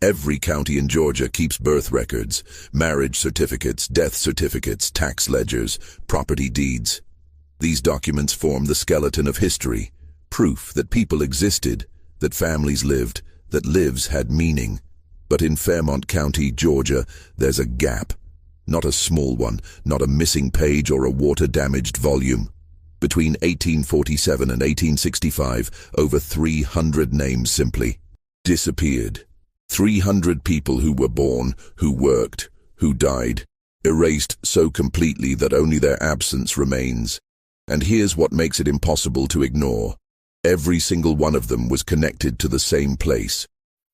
Every county in Georgia keeps birth records, marriage certificates, death certificates, tax ledgers, property deeds. These documents form the skeleton of history, proof that people existed, that families lived, that lives had meaning. But in Fairmont County, Georgia, there's a gap. Not a small one, not a missing page or a water-damaged volume. Between 1847 and 1865, over 300 names simply disappeared. 300 people who were born, who worked, who died, erased so completely that only their absence remains. And here's what makes it impossible to ignore. Every single one of them was connected to the same place,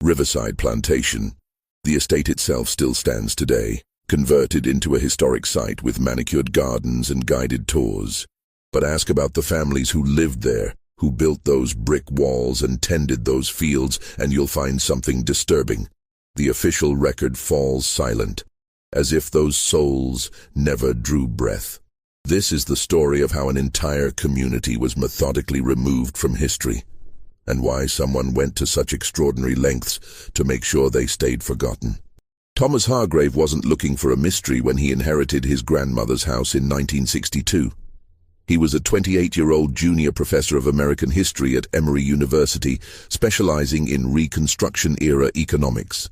Riverside Plantation. The estate itself still stands today, converted into a historic site with manicured gardens and guided tours. But ask about the families who lived there, who built those brick walls and tended those fields, and you'll find something disturbing. The official record falls silent, as if those souls never drew breath. This is the story of how an entire community was methodically removed from history, and why someone went to such extraordinary lengths to make sure they stayed forgotten. Thomas Hargrave wasn't looking for a mystery when he inherited his grandmother's house in 1962. He was a 28-year-old junior professor of American history at Emory University, specializing in Reconstruction-era economics.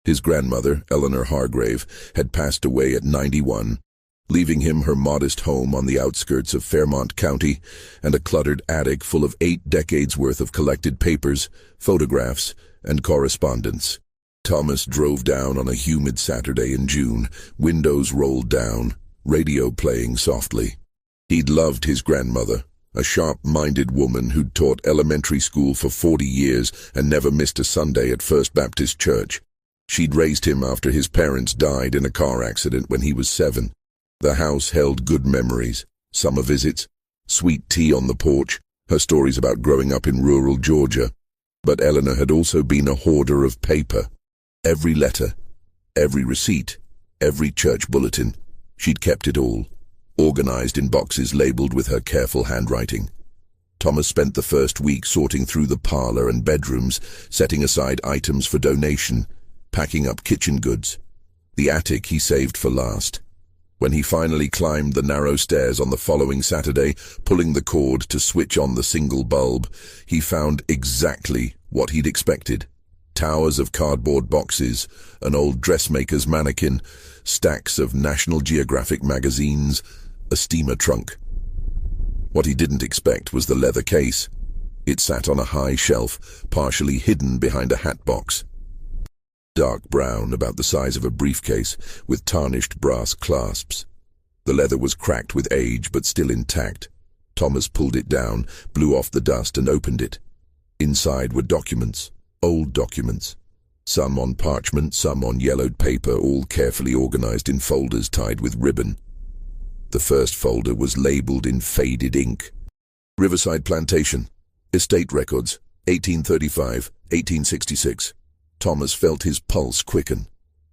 His grandmother, Eleanor Hargrave, had passed away at 91, leaving him her modest home on the outskirts of Fairmont County and a cluttered attic full of 8 decades worth of collected papers, photographs, and correspondence. Thomas drove down on a humid Saturday in June, windows rolled down, radio playing softly. He'd loved his grandmother, a sharp-minded woman who'd taught elementary school for 40 years and never missed a Sunday at First Baptist Church. She'd raised him after his parents died in a car accident when he was 7. The house held good memories, summer visits, sweet tea on the porch, her stories about growing up in rural Georgia. But Eleanor had also been a hoarder of paper. Every letter, every receipt, every church bulletin, she'd kept it all, organized in boxes labeled with her careful handwriting. Thomas spent the first week sorting through the parlor and bedrooms, setting aside items for donation, packing up kitchen goods. The attic he saved for last. When he finally climbed the narrow stairs on the following Saturday, pulling the cord to switch on the single bulb, he found exactly what he'd expected. Towers of cardboard boxes, an old dressmaker's mannequin, stacks of National Geographic magazines, a steamer trunk. What he didn't expect was the leather case. It sat on a high shelf, partially hidden behind a hat box. Dark brown, about the size of a briefcase, with tarnished brass clasps. The leather was cracked with age, but still intact. Thomas pulled it down, blew off the dust, and opened it. Inside were documents, old documents. Some on parchment, some on yellowed paper, all carefully organized in folders tied with ribbon. The first folder was labeled in faded ink. Riverside Plantation, Estate Records, 1835, 1866. Thomas felt his pulse quicken.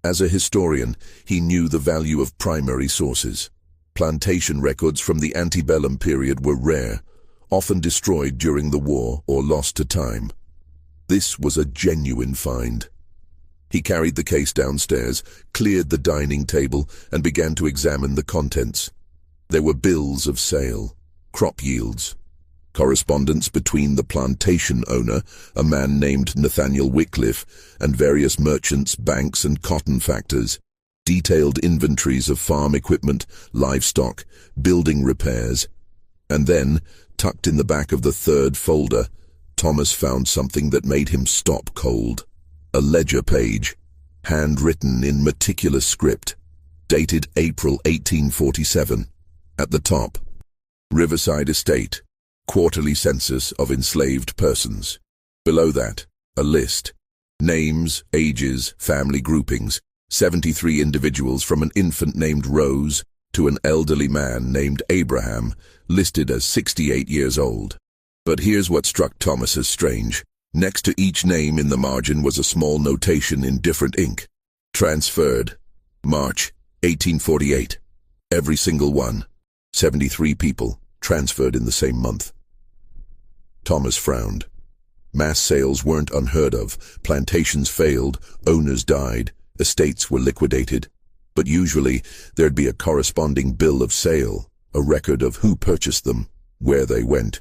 As a historian, he knew the value of primary sources. Plantation records from the antebellum period were rare, often destroyed during the war or lost to time. This was a genuine find. He carried the case downstairs, cleared the dining table, and began to examine the contents. There were bills of sale, crop yields, correspondence between the plantation owner, a man named Nathaniel Wycliffe, and various merchants, banks, and cotton factors, detailed inventories of farm equipment, livestock, building repairs. And then, tucked in the back of the third folder, Thomas found something that made him stop cold. A ledger page, handwritten in meticulous script, dated April 1847. At the top, Riverside Estate, Quarterly Census of Enslaved Persons. Below that, a list. Names, ages, family groupings, 73 individuals from an infant named Rose to an elderly man named Abraham, listed as 68 years old. But here's what struck Thomas as strange. Next to each name in the margin was a small notation in different ink. Transferred, March 1848. Every single one. 73 people, transferred in the same month. Thomas frowned. Mass sales weren't unheard of. Plantations failed, owners died, estates were liquidated. But usually, there'd be a corresponding bill of sale, a record of who purchased them, where they went.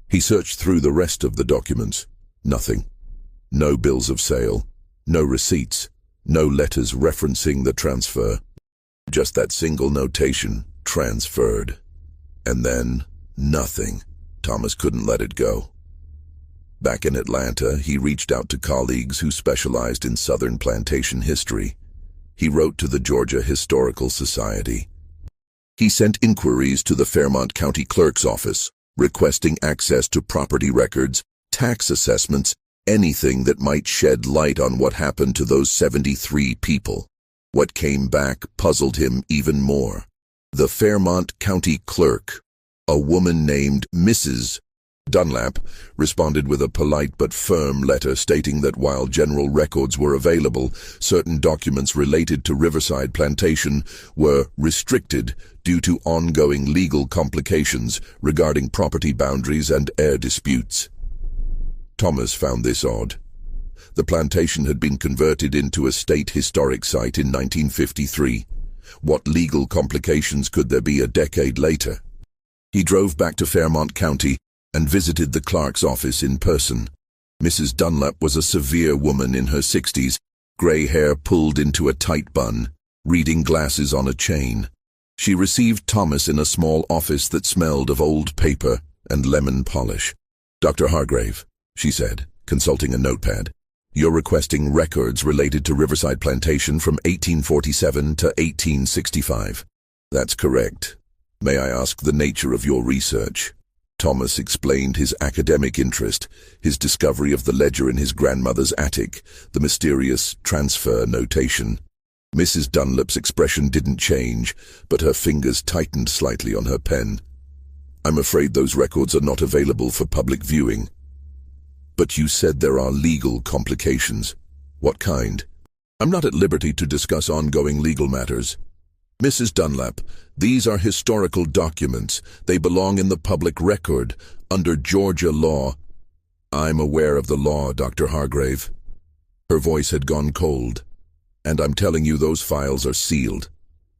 He searched through the rest of the documents. Nothing. No bills of sale, no receipts, no letters referencing the transfer. Just that single notation, transferred. And then, nothing. Thomas couldn't let it go. Back in Atlanta, he reached out to colleagues who specialized in Southern plantation history. He wrote to the Georgia Historical Society. He sent inquiries to the Fairmont County Clerk's office, requesting access to property records, tax assessments, anything that might shed light on what happened to those 73 people. What came back puzzled him even more. The Fairmont County Clerk, a woman named Mrs. Dunlap, responded with a polite but firm letter stating that while general records were available, certain documents related to Riverside Plantation were restricted due to ongoing legal complications regarding property boundaries and heir disputes. Thomas found this odd. The plantation had been converted into a state historic site in 1953. What legal complications could there be a decade later? He drove back to Fairmont County and visited the clerk's office in person. Mrs. Dunlap was a severe woman in her 60s, gray hair pulled into a tight bun, reading glasses on a chain. She received Thomas in a small office that smelled of old paper and lemon polish. "Dr. Hargrave," she said, consulting a notepad, "you're requesting records related to Riverside Plantation from 1847 to 1865. That's correct. May I ask the nature of your research?" Thomas explained his academic interest, his discovery of the ledger in his grandmother's attic, the mysterious transfer notation. Mrs. Dunlap's expression didn't change, but her fingers tightened slightly on her pen. "I'm afraid those records are not available for public viewing." "But you said there are legal complications. What kind?" "I'm not at liberty to discuss ongoing legal matters." "Mrs. Dunlap, these are historical documents. They belong in the public record, under Georgia law." "I'm aware of the law, Dr. Hargrave." Her voice had gone cold. "And I'm telling you those files are sealed.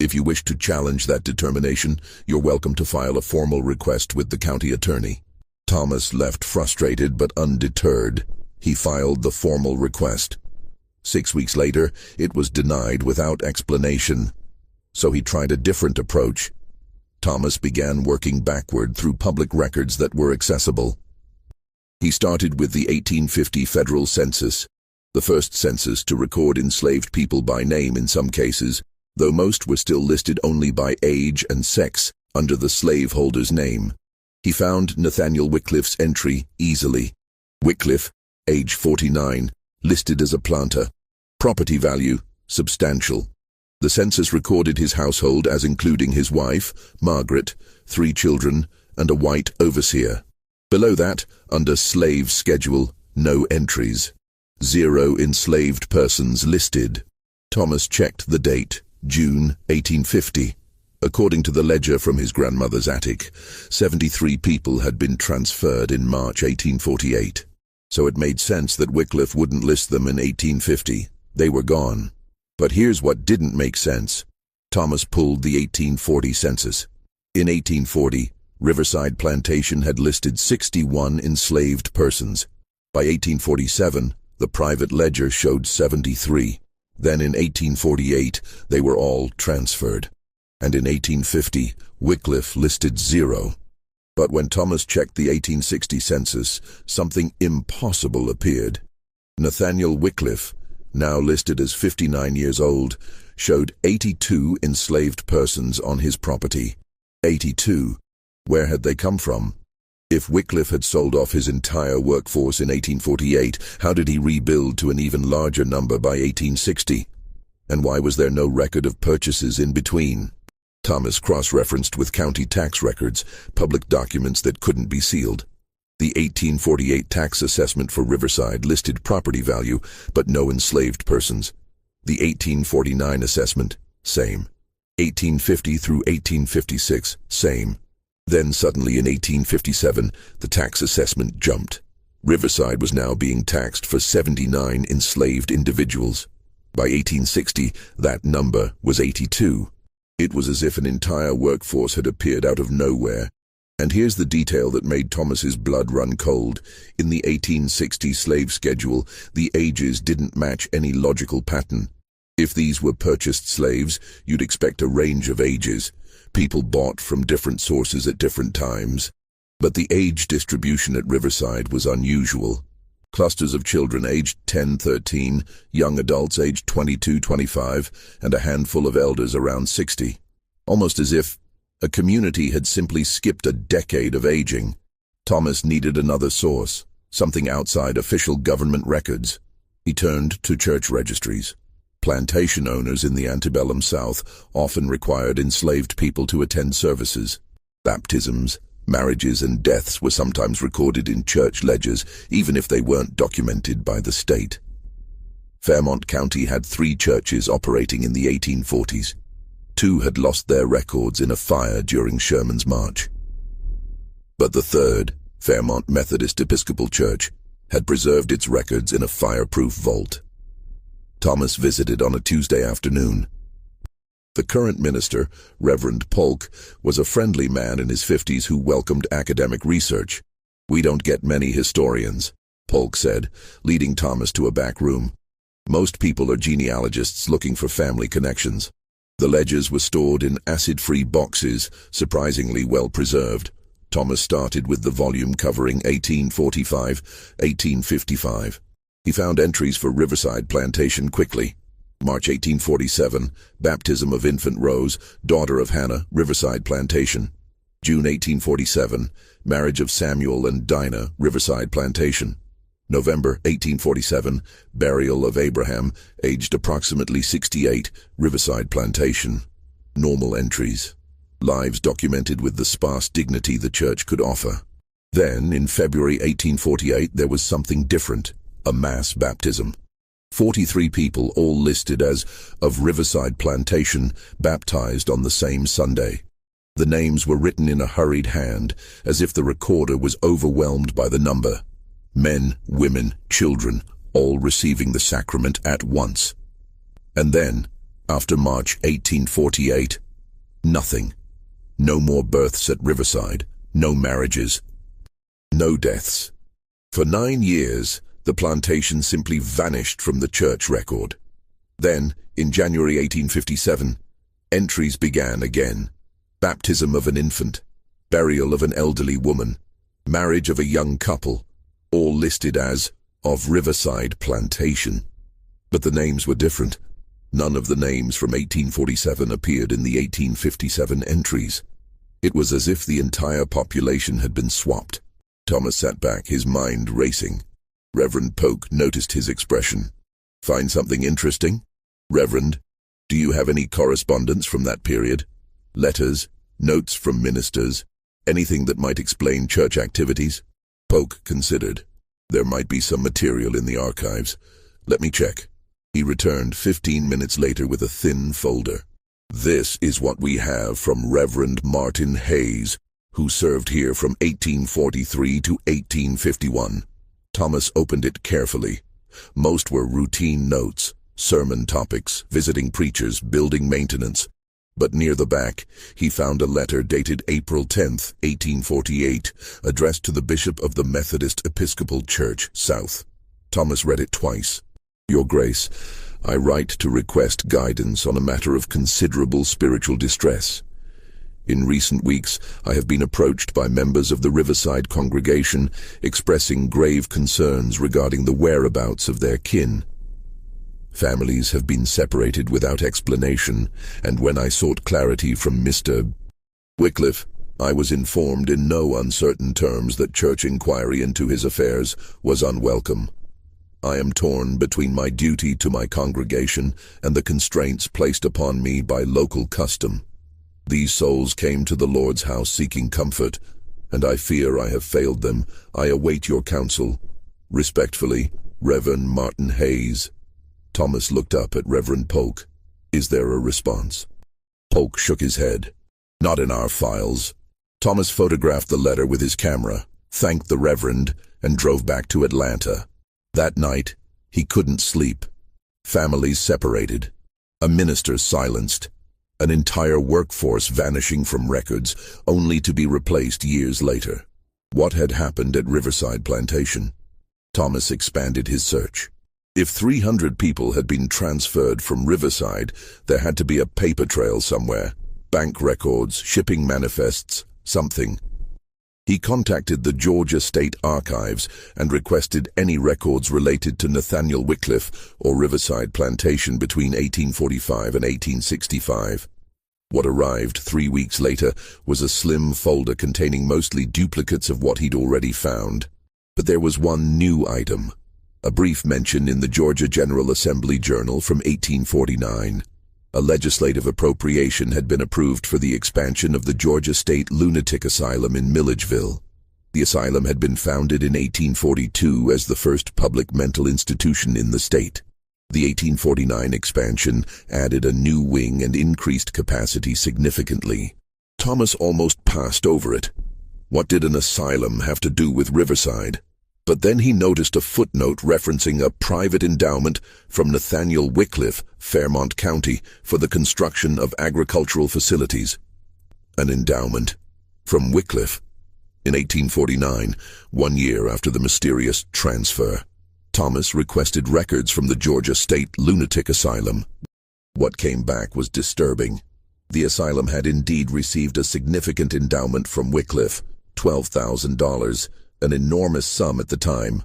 If you wish to challenge that determination, you're welcome to file a formal request with the county attorney." Thomas left frustrated but undeterred. He filed the formal request. 6 weeks later, it was denied without explanation. So he tried a different approach. Thomas began working backward through public records that were accessible. He started with the 1850 federal census, the first census to record enslaved people by name in some cases, though most were still listed only by age and sex under the slaveholder's name. He found Nathaniel Wycliffe's entry easily. Wycliffe, age 49, listed as a planter. Property value, substantial. The census recorded his household as including his wife, Margaret, 3 children, and a white overseer. Below that, under slave schedule, no entries. 0 enslaved persons listed. Thomas checked the date, June 1850. According to the ledger from his grandmother's attic, 73 people had been transferred in March 1848. So it made sense that Wycliffe wouldn't list them in 1850. They were gone. But here's what didn't make sense. Thomas pulled the 1840 census. In 1840, Riverside Plantation had listed 61 enslaved persons. By 1847, the private ledger showed 73. Then in 1848, they were all transferred. And in 1850, Wycliffe listed 0. But when Thomas checked the 1860 census, something impossible appeared. Nathaniel Wycliffe, now listed as 59 years old, showed 82 enslaved persons on his property. 82. Where had they come from? If Wycliffe had sold off his entire workforce in 1848, how did he rebuild to an even larger number by 1860? And why was there no record of purchases in between? Thomas cross-referenced with county tax records, public documents that couldn't be sealed. The 1848 tax assessment for Riverside listed property value, but no enslaved persons. The 1849 assessment, same. 1850 through 1856, same. Then suddenly in 1857, the tax assessment jumped. Riverside was now being taxed for 79 enslaved individuals. By 1860, that number was 82. It was as if an entire workforce had appeared out of nowhere. And here's the detail that made Thomas's blood run cold. In the 1860 slave schedule, the ages didn't match any logical pattern. If these were purchased slaves, you'd expect a range of ages. People bought from different sources at different times. But the age distribution at Riverside was unusual. Clusters of children aged 10-13, young adults aged 22-25, and a handful of elders around 60. Almost as if a community had simply skipped a decade of aging. Thomas needed another source, something outside official government records. He turned to church registries. Plantation owners in the antebellum South often required enslaved people to attend services. Baptisms, marriages, and deaths were sometimes recorded in church ledgers, even if they weren't documented by the state. Fairmont County had 3 churches operating in the 1840s. 2 had lost their records in a fire during Sherman's March. But the 3rd, Fairmont Methodist Episcopal Church, had preserved its records in a fireproof vault. Thomas visited on a Tuesday afternoon. The current minister, Reverend Polk, was a friendly man in his 50s who welcomed academic research. "We don't get many historians," Polk said, leading Thomas to a back room. "Most people are genealogists looking for family connections." The ledgers were stored in acid-free boxes, surprisingly well preserved. Thomas started with the volume covering 1845-1855. He found entries for Riverside Plantation quickly. March 1847, baptism of infant Rose, daughter of Hannah, Riverside Plantation. June 1847, marriage of Samuel and Dinah, Riverside Plantation. November 1847, burial of Abraham, aged approximately 68, Riverside Plantation. Normal entries. Lives documented with the sparse dignity the church could offer. Then, in February 1848, there was something different, a mass baptism. 43 people, all listed as of Riverside Plantation, baptized on the same Sunday. The names were written in a hurried hand, as if the recorder was overwhelmed by the number. Men, women, children, all receiving the sacrament at once. And then, after March 1848, nothing. No more births at Riverside, no marriages, no deaths. For 9 years, the plantation simply vanished from the church record. Then, in January 1857, entries began again. Baptism of an infant, burial of an elderly woman, marriage of a young couple, all listed as of Riverside Plantation. But the names were different. None of the names from 1847 appeared in the 1857 entries. It was as if the entire population had been swapped. Thomas sat back, his mind racing. Reverend Polk noticed his expression. "Find something interesting? Reverend, do you have any correspondence from that period? Letters, notes from ministers, anything that might explain church activities?" Polk considered. "There might be some material in the archives. Let me check." He returned 15 minutes later with a thin folder. "This is what we have from Reverend Martin Hayes, who served here from 1843 to 1851. Thomas opened it carefully. Most were routine notes, sermon topics, visiting preachers, building maintenance. But near the back, he found a letter dated April 10th, 1848, addressed to the Bishop of the Methodist Episcopal Church, South. Thomas read it twice. "Your Grace, I write to request guidance on a matter of considerable spiritual distress. In recent weeks, I have been approached by members of the Riverside congregation expressing grave concerns regarding the whereabouts of their kin. Families have been separated without explanation, and when I sought clarity from Mr. Wycliffe, I was informed in no uncertain terms that church inquiry into his affairs was unwelcome. I am torn between my duty to my congregation and the constraints placed upon me by local custom. These souls came to the Lord's house seeking comfort, and I fear I have failed them. I await your counsel. Respectfully, Reverend Martin Hayes." Thomas looked up at Reverend Polk. "Is there a response?" Polk shook his head. "Not in our files." Thomas photographed the letter with his camera, thanked the Reverend, and drove back to Atlanta. That night, he couldn't sleep. Families separated. A minister silenced. An entire workforce vanishing from records, only to be replaced years later. What had happened at Riverside Plantation? Thomas expanded his search. If 300 people had been transferred from Riverside, there had to be a paper trail somewhere. Bank records, shipping manifests, something. He contacted the Georgia State Archives and requested any records related to Nathaniel Wycliffe or Riverside Plantation between 1845 and 1865. What arrived 3 weeks later was a slim folder containing mostly duplicates of what he'd already found. But there was one new item, a brief mention in the Georgia General Assembly Journal from 1849. A legislative appropriation had been approved for the expansion of the Georgia State Lunatic Asylum in Milledgeville. The asylum had been founded in 1842 as the first public mental institution in the state. The 1849 expansion added a new wing and increased capacity significantly. Thomas almost passed over it. What did an asylum have to do with Riverside? But then he noticed a footnote referencing a private endowment from Nathaniel Wycliffe, Fairmont County, for the construction of agricultural facilities. An endowment from Wycliffe. In 1849, 1 year after the mysterious transfer, Thomas requested records from the Georgia State Lunatic Asylum. What came back was disturbing. The asylum had indeed received a significant endowment from Wycliffe, $12,000, an enormous sum at the time.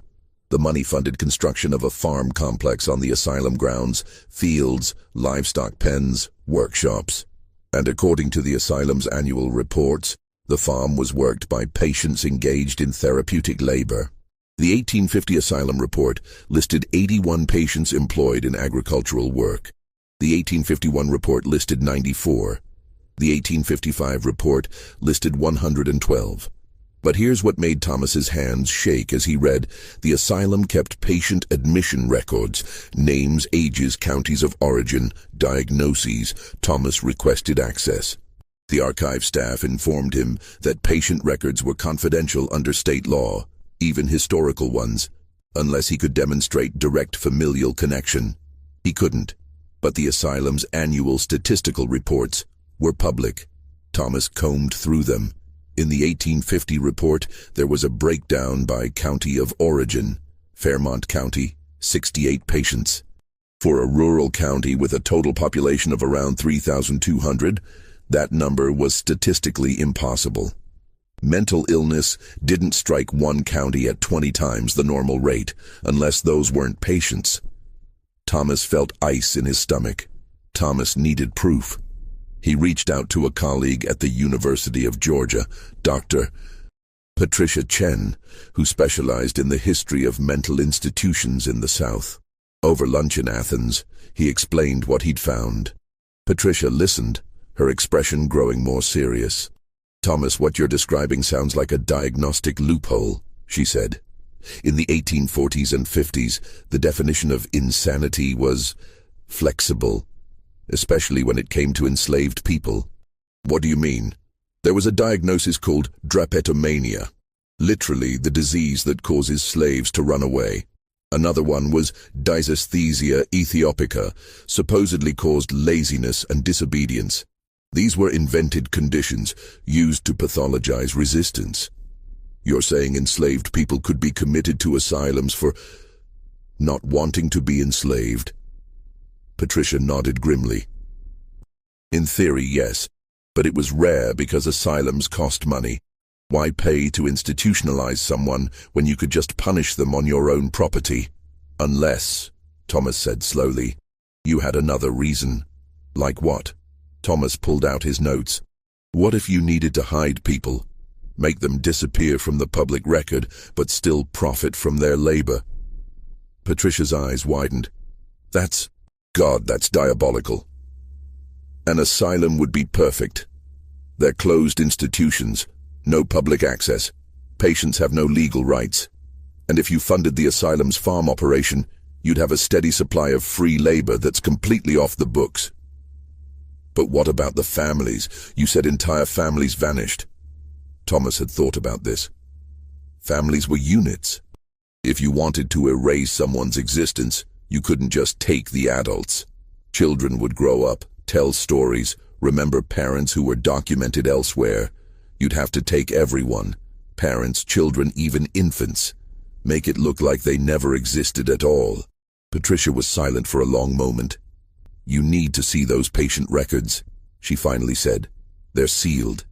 The money funded construction of a farm complex on the asylum grounds, fields, livestock pens, workshops. And according to the asylum's annual reports, the farm was worked by patients engaged in therapeutic labor. The 1850 asylum report listed 81 patients employed in agricultural work. The 1851 report listed 94. The 1855 report listed 112. But here's what made Thomas's hands shake as he read. The asylum kept patient admission records, names, ages, counties of origin, diagnoses. Thomas requested access. The archive staff informed him that patient records were confidential under state law, even historical ones, unless he could demonstrate direct familial connection. He couldn't, but the asylum's annual statistical reports were public. Thomas combed through them. In the 1850 report, there was a breakdown by county of origin. Fairmont County, 68 patients. For a rural county with a total population of around 3,200, that number was statistically impossible. Mental illness didn't strike one county at 20 times the normal rate, unless those weren't patients. Thomas felt ice in his stomach. Thomas needed proof. He reached out to a colleague at the University of Georgia, Dr. Patricia Chen, who specialized in the history of mental institutions in the South. Over lunch in Athens, he explained what he'd found. Patricia listened, her expression growing more serious. "Thomas, what you're describing sounds like a diagnostic loophole," she said. In the 1840s and 50s, the definition of insanity was flexible, especially when it came to enslaved people. "What do you mean?" "There was a diagnosis called drapetomania, literally the disease that causes slaves to run away. Another one was dysesthesia ethiopica, supposedly caused laziness and disobedience. These were invented conditions used to pathologize resistance. You're saying enslaved people could be committed to asylums for not wanting to be enslaved?" Patricia nodded grimly. "In theory, yes, but it was rare because asylums cost money. Why pay to institutionalize someone when you could just punish them on your own property? Unless," Thomas said slowly, "you had another reason." "Like what?" Thomas pulled out his notes. "What if you needed to hide people, make them disappear from the public record, but still profit from their labor?" Patricia's eyes widened. That's diabolical. An asylum would be perfect. They're closed institutions, no public access. Patients have no legal rights. And if you funded the asylum's farm operation, you'd have a steady supply of free labor that's completely off the books." "But what about the families? You said entire families vanished." Thomas had thought about this. Families were units. If you wanted to erase someone's existence, you couldn't just take the adults. Children would grow up, tell stories, remember parents who were documented elsewhere. You'd have to take everyone, parents, children, even infants. Make it look like they never existed at all. Patricia was silent for a long moment. "You need to see those patient records," she finally said. "They're sealed.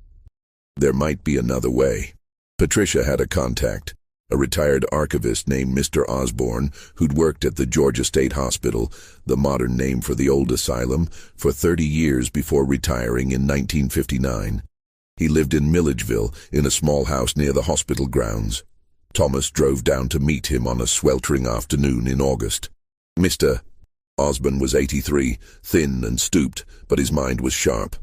There might be another way." Patricia had a contact, a retired archivist named Mr. Osborne, who'd worked at the Georgia State Hospital, the modern name for the old asylum, for 30 years before retiring in 1959. He lived in Milledgeville, in a small house near the hospital grounds. Thomas drove down to meet him on a sweltering afternoon in August. Mr. Osborne was 83, thin and stooped, but his mind was sharp.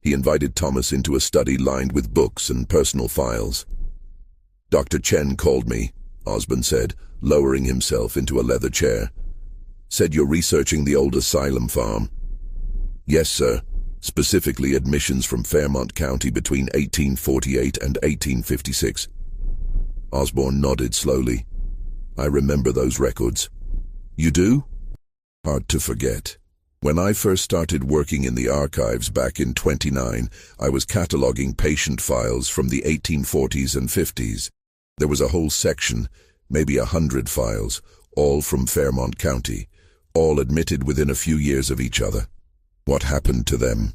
He invited Thomas into a study lined with books and personal files. "Dr. Chen called me," Osborne said, lowering himself into a leather chair. "Said you're researching the old asylum farm." "Yes, sir. Specifically admissions from Fairmont County between 1848 and 1856. Osborne nodded slowly. "I remember those records." "You do?" "Hard to forget. When I first started working in the archives back in 29, I was cataloging patient files from the 1840s and 50s. There was a whole section, maybe 100 files, all from Fairmont County, all admitted within a few years of each other. What happened to them?"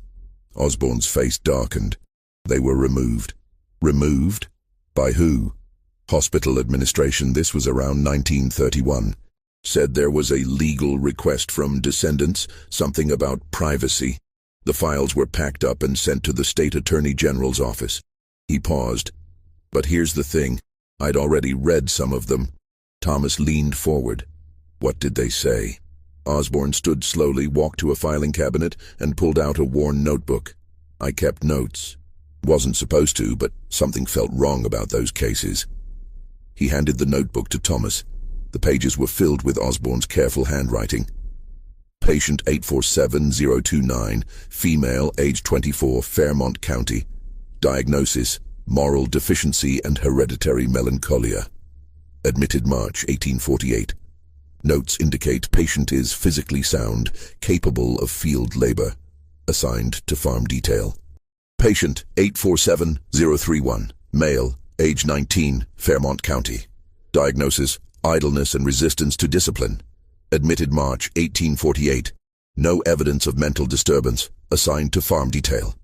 Osborne's face darkened. "They were removed." "Removed? By who?" "Hospital administration." This was around 1931. "Said there was a legal request from descendants, something about privacy. The files were packed up and sent to the state attorney general's office." He paused. "But here's the thing. I'd already read some of them." Thomas leaned forward. "What did they say?" Osborne stood slowly, walked to a filing cabinet, and pulled out a worn notebook. "I kept notes. Wasn't supposed to, but something felt wrong about those cases." He handed the notebook to Thomas. The pages were filled with Osborne's careful handwriting. "Patient 847029, female, age 24, Fairmont County. Diagnosis, moral deficiency and hereditary melancholia. Admitted March 1848. Notes indicate patient is physically sound, capable of field labor. Assigned to farm detail. Patient 847031, male, age 19, Fairmont County. Diagnosis, idleness and resistance to discipline. Admitted March 1848. No evidence of mental disturbance. Assigned to farm detail.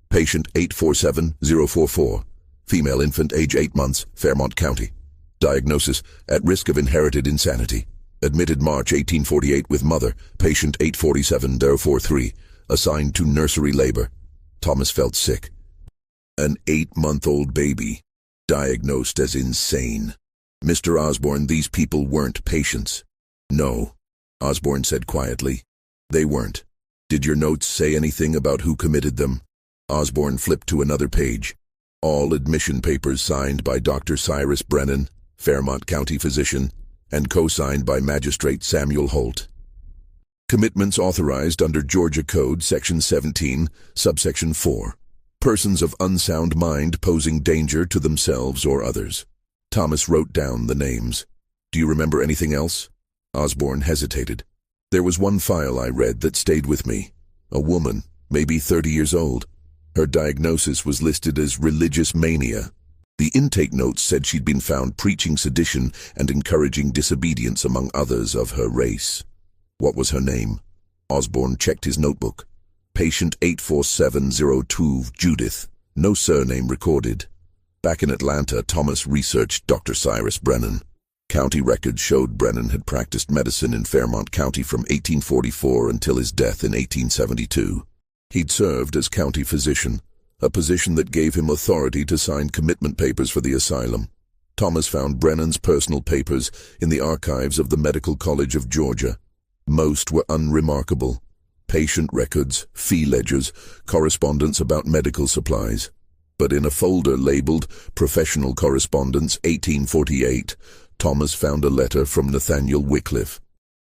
Patient 847044, female infant, age 8 months, Fairmont County. Diagnosis, at risk of inherited insanity. Admitted March 1848 with mother, patient 847043, assigned to nursery labor. Thomas felt sick. An 8-month-old baby, diagnosed as insane. "Mr. Osborne, these people weren't patients." "No," Osborne said quietly. "They weren't. Did your notes say anything about who committed them?" Osborne flipped to another page. All admission papers signed by Dr. Cyrus Brennan, Fairmont County physician, and co-signed by Magistrate Samuel Holt. Commitments authorized under Georgia Code, Section 17, Subsection 4. Persons of unsound mind posing danger to themselves or others. Thomas wrote down the names. "Do you remember anything else?" Osborne hesitated. "There was one file I read that stayed with me. A woman, maybe 30 years old. Her diagnosis was listed as religious mania. The intake notes said she'd been found preaching sedition and encouraging disobedience among others of her race." "What was her name?" Osborne checked his notebook. "Patient 84702, Judith. No surname recorded." Back in Atlanta, Thomas researched Dr. Cyrus Brennan. County records showed Brennan had practiced medicine in Fairmont County from 1844 until his death in 1872. He'd served as county physician, a position that gave him authority to sign commitment papers for the asylum. Thomas found Brennan's personal papers in the archives of the Medical College of Georgia. Most were unremarkable. Patient records, fee ledgers, correspondence about medical supplies. But in a folder labeled Professional Correspondence 1848, Thomas found a letter from Nathaniel Wycliffe.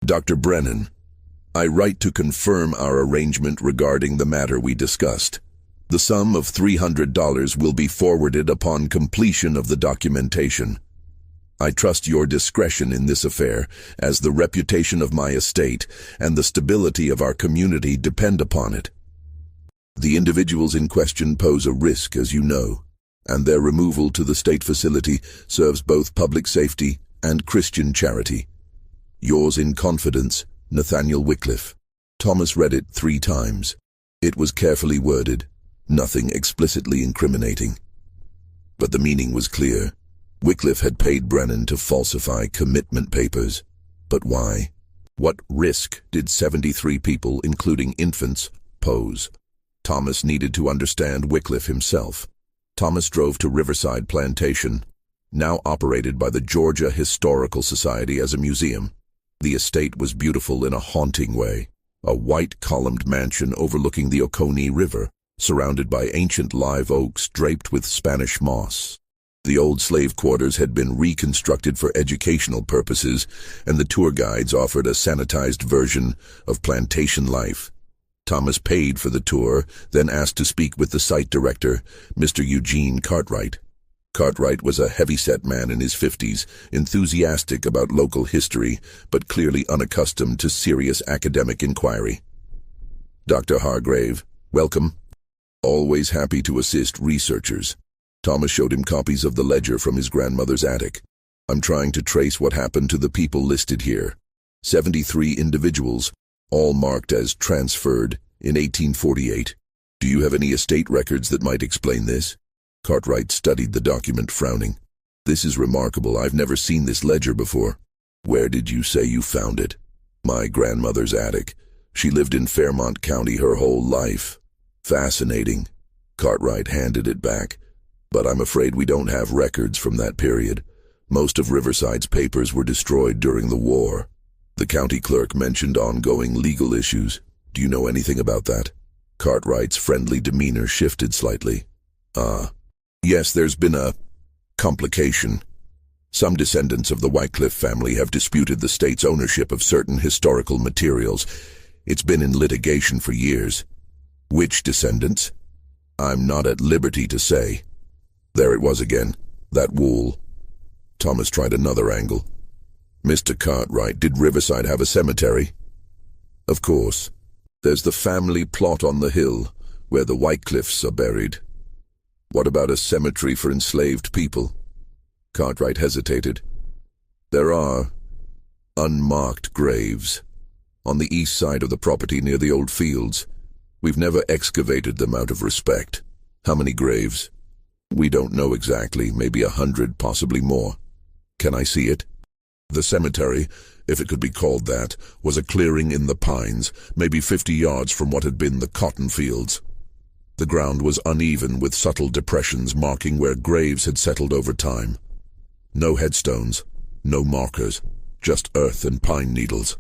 "Dr. Brennan, I write to confirm our arrangement regarding the matter we discussed. The sum of $300 will be forwarded upon completion of the documentation. I trust your discretion in this affair, as the reputation of my estate and the stability of our community depend upon it. The individuals in question pose a risk, as you know, and their removal to the state facility serves both public safety and Christian charity. Yours in confidence, Nathaniel Wycliffe. Thomas read it 3 times. It was carefully worded, nothing explicitly incriminating. But the meaning was clear. Wycliffe had paid Brennan to falsify commitment papers. But why? What risk did 73 people, including infants, pose? Thomas needed to understand Wycliffe himself. Thomas drove to Riverside Plantation, now operated by the Georgia Historical Society as a museum. The estate was beautiful in a haunting way. A white-columned mansion overlooking the Oconee River, surrounded by ancient live oaks draped with Spanish moss. The old slave quarters had been reconstructed for educational purposes, and the tour guides offered a sanitized version of plantation life. Thomas paid for the tour, then asked to speak with the site director, Mr. Eugene Cartwright. Cartwright was a heavy-set man in his 50s, enthusiastic about local history, but clearly unaccustomed to serious academic inquiry. Dr. Hargrave, welcome. Always happy to assist researchers. Thomas showed him copies of the ledger from his grandmother's attic. I'm trying to trace what happened to the people listed here. 73 individuals, all marked as transferred in 1848. Do you have any estate records that might explain this? Cartwright studied the document, frowning. This is remarkable. I've never seen this ledger before. Where did you say you found it? My grandmother's attic. She lived in Fairmont County her whole life. Fascinating. Cartwright handed it back. But I'm afraid we don't have records from that period. Most of Riverside's papers were destroyed during the war. The county clerk mentioned ongoing legal issues. Do you know anything about that? Cartwright's friendly demeanor shifted slightly. Yes, there's been a complication. Some descendants of the Wycliffe family have disputed the state's ownership of certain historical materials. It's been in litigation for years. Which descendants? I'm not at liberty to say. There it was again, that wool. Thomas tried another angle. Mr. Cartwright, did Riverside have a cemetery? Of course. There's the family plot on the hill, where the Wycliffes are buried. What about a cemetery for enslaved people? Cartwright hesitated. There are unmarked graves on the east side of the property near the old fields. We've never excavated them out of respect. How many graves? We don't know exactly, maybe 100, possibly more. Can I see it? The cemetery, if it could be called that, was a clearing in the pines, maybe 50 yards from what had been the cotton fields. The ground was uneven with subtle depressions marking where graves had settled over time. No headstones, no markers, just earth and pine needles.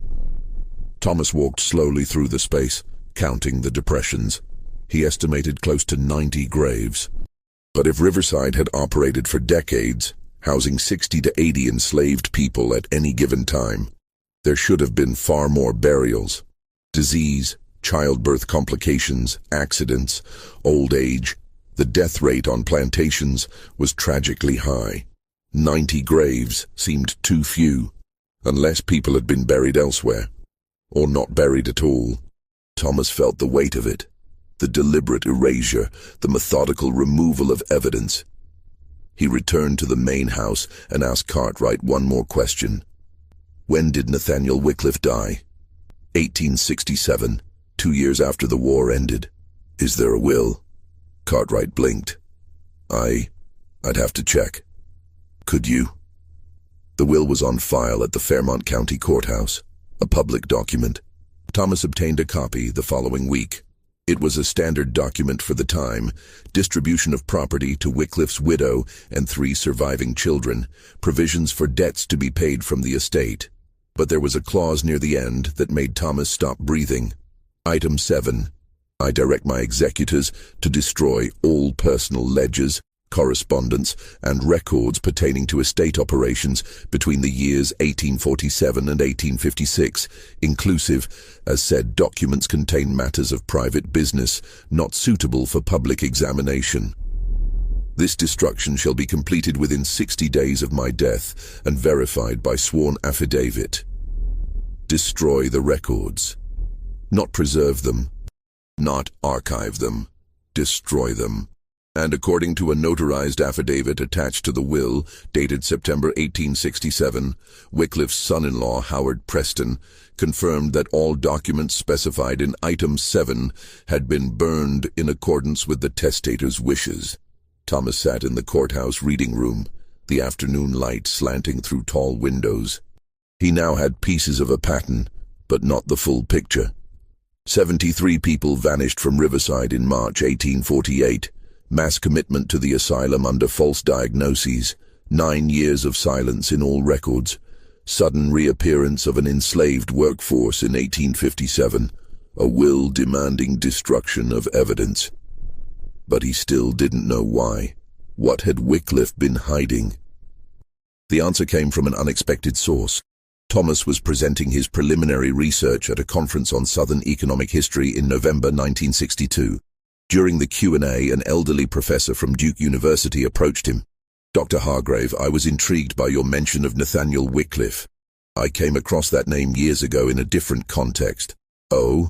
Thomas walked slowly through the space, counting the depressions. He estimated close to 90 graves. But if Riverside had operated for decades, housing 60 to 80 enslaved people at any given time, there should have been far more burials. Disease, childbirth complications, accidents, old age. The death rate on plantations was tragically high. 90 graves seemed too few, unless people had been buried elsewhere, or not buried at all. Thomas felt the weight of it. The deliberate erasure, the methodical removal of evidence. He returned to the main house and asked Cartwright one more question. When did Nathaniel Wycliffe die? 1867, 2 years after the war ended. Is there a will? Cartwright blinked. I'd have to check. Could you? The will was on file at the Fairmont County Courthouse, a public document. Thomas obtained a copy the following week. It was a standard document for the time, distribution of property to Wycliffe's widow and 3 surviving children, provisions for debts to be paid from the estate. But there was a clause near the end that made Thomas stop breathing. Item 7. I direct my executors to destroy all personal ledgers, correspondence, and records pertaining to estate operations between the years 1847 and 1856, inclusive, as said documents contain matters of private business not suitable for public examination. This destruction shall be completed within 60 days of my death and verified by sworn affidavit. Destroy the records. Not preserve them. Not archive them. Destroy them. And according to a notarized affidavit attached to the will, dated September 1867, Wycliffe's son-in-law, Howard Preston, confirmed that all documents specified in Item 7 had been burned in accordance with the testator's wishes. Thomas sat in the courthouse reading room, the afternoon light slanting through tall windows. He now had pieces of a pattern, but not the full picture. 73 people vanished from Riverside in March 1848. Mass commitment to the asylum under false diagnoses, 9 years of silence in all records, sudden reappearance of an enslaved workforce in 1857, a will demanding destruction of evidence. But he still didn't know why. What had Wycliffe been hiding? The answer came from an unexpected source. Thomas was presenting his preliminary research at a conference on Southern economic history in November 1962. During the Q&A, an elderly professor from Duke University approached him. "Dr. Hargrave, I was intrigued by your mention of Nathaniel Wycliffe. I came across that name years ago in a different context." "Oh?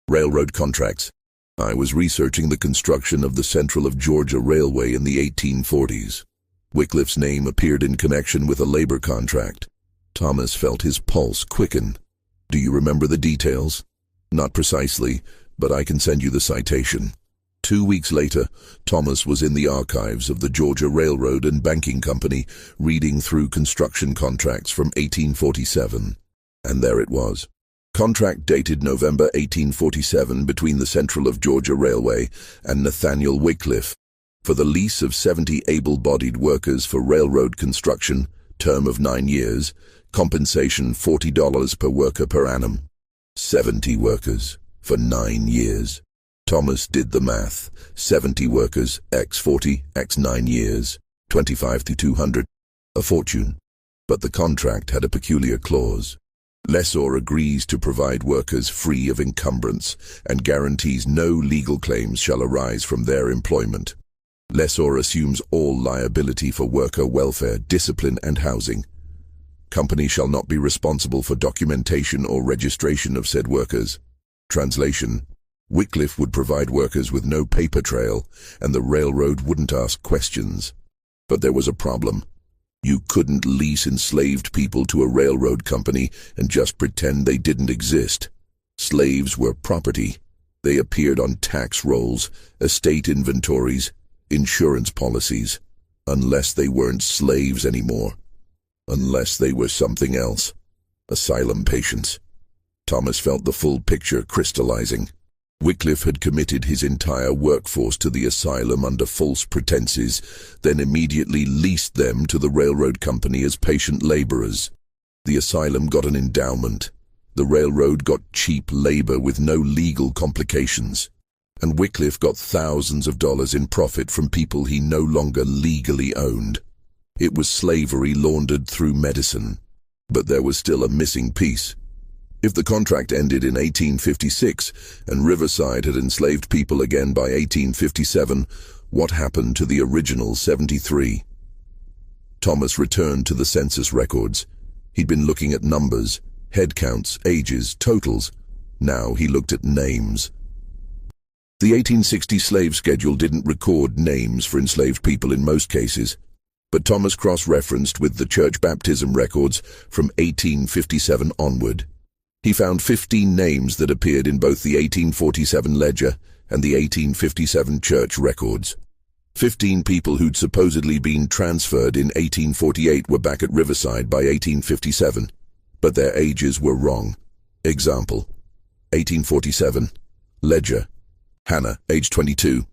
Railroad contracts." "I was researching the construction of the Central of Georgia Railway in the 1840s. Wycliffe's name appeared in connection with a labor contract." Thomas felt his pulse quicken. "Do you remember the details?" "Not precisely, but I can send you the citation." 2 weeks later, Thomas was in the archives of the Georgia Railroad and Banking Company, reading through construction contracts from 1847. And there it was. Contract dated November 1847 between the Central of Georgia Railway and Nathaniel Wycliffe for the lease of 70 able-bodied workers for railroad construction, term of 9 years, compensation $40 per worker per annum. 70 workers for 9 years. Thomas did the math. 70 workers, x 40, x 9 years, 25 to 200. A fortune. But the contract had a peculiar clause. Lessor agrees to provide workers free of encumbrance and guarantees no legal claims shall arise from their employment. Lessor assumes all liability for worker welfare, discipline, and housing. Company shall not be responsible for documentation or registration of said workers. Translation: Wycliffe would provide workers with no paper trail, and the railroad wouldn't ask questions. But there was a problem. You couldn't lease enslaved people to a railroad company and just pretend they didn't exist. Slaves were property. They appeared on tax rolls, estate inventories, insurance policies, unless they weren't slaves anymore. Unless they were something else. Asylum patients. Thomas felt the full picture crystallizing. Wycliffe had committed his entire workforce to the asylum under false pretenses, then immediately leased them to the railroad company as patient laborers. The asylum got an endowment. The railroad got cheap labor with no legal complications. And Wycliffe got thousands of dollars in profit from people he no longer legally owned. It was slavery laundered through medicine. But there was still a missing piece. If the contract ended in 1856 and Riverside had enslaved people again by 1857, what happened to the original 73? Thomas returned to the census records. He'd been looking at numbers, head counts, ages, totals. Now he looked at names. The 1860 slave schedule didn't record names for enslaved people in most cases, but Thomas cross-referenced with the church baptism records from 1857 onward. He found 15 names that appeared in both the 1847 ledger and the 1857 church records. 15 people who'd supposedly been transferred in 1848 were back at Riverside by 1857, but their ages were wrong. Example: 1847, ledger, Hannah, age 22.